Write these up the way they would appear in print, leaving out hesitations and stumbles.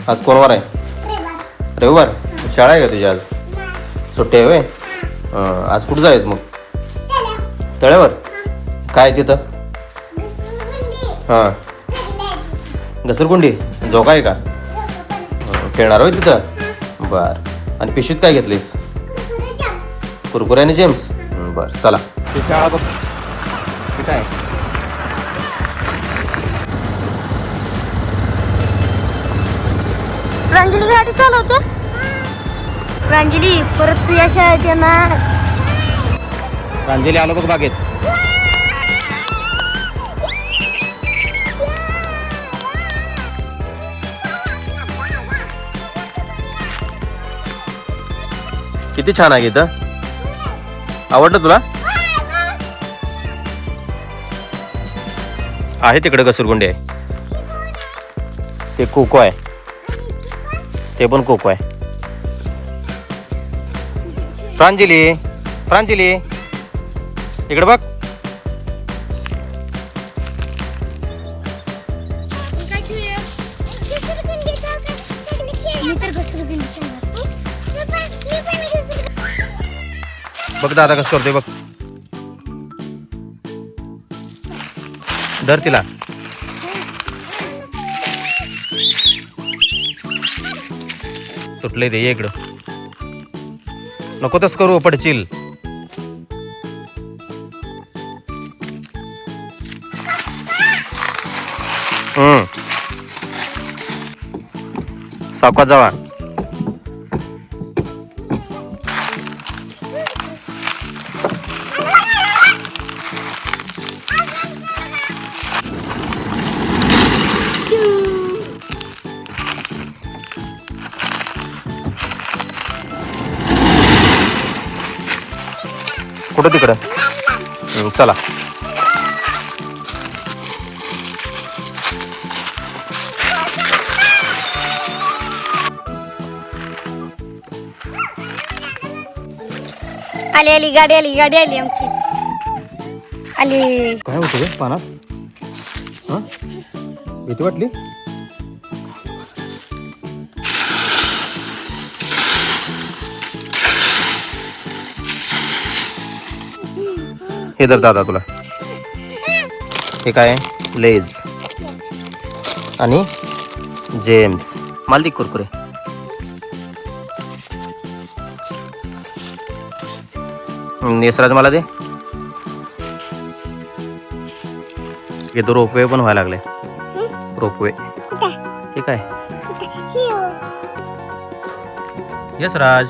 आज कोणवार आहे? रविवार. शाळा आहे का तुझी आज? सुट्टी आहे होय? आज कुठं जायचं मग? तळ्यावर. काय तिथं? हां, घसरकुंडी. झोका आहे का? खेळणार होय तिथं? बर. आणि पिशवीत काय घेतलीस? कुरकुरे आणि जेम्स. बर, चला. ती शाळा बघ. ठीक आहे. प्रांजली गाडी चालवते. प्रांजली परत तू या शाळेत येणार. प्रांजली आलो बघ बागेत. किती छान आहे इथं. आवडलं तुला? आहे तिकडे घसरगुंडी आहे. ते कोको आहे. ते पण कोको आहे. प्रांजली, प्रांजली इकडे बघ. बघ दादा कसं करतोय बघ. धर तिला. तुटलंय ते. ये इकडं. नको तस करू, पडशील. सावकाश जावा. कुठं तिकडं? चला. आली आली गाडी आली. गाडी आली आमची. आली. काय होतं रे पानात? हा, भीती वाटली? हे धर दादा तुला. हे काय? लेज आणि जेम्स. मालदिक कुरकुरे. नेसराज मला दे. हे तो रोपवे पण व्हायला लागले. रोपवे. ठीक आहे. येस राज.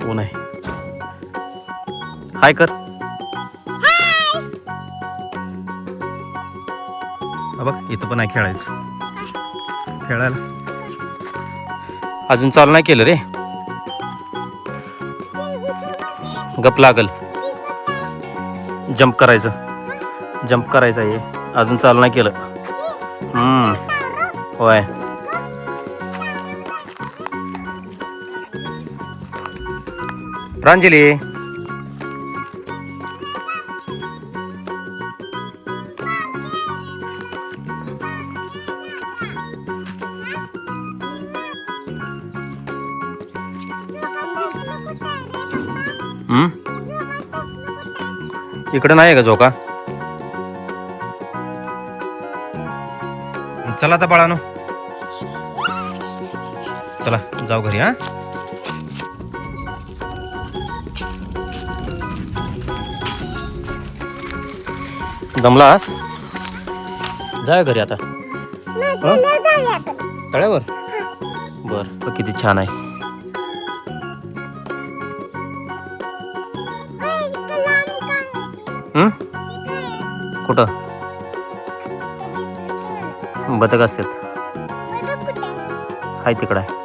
ऊन आहे. हाय कर. बघ इथं पण आहे खेळायचं. खेळायला अजून चालू नाही केलं रे. गप लागल. जंप करायचं. जंप करायचं आहे. अजून चालू नाही केलं. होय. प्रांजली. इकडं नाही का झोका? चला आता बाळानो. चला जाऊ घरी. हा, दमलास? जाय घरी आता. तळ्यावर. बर, किती छान आहे. कुठं? बदक असतात. हाय तिकडं आहे.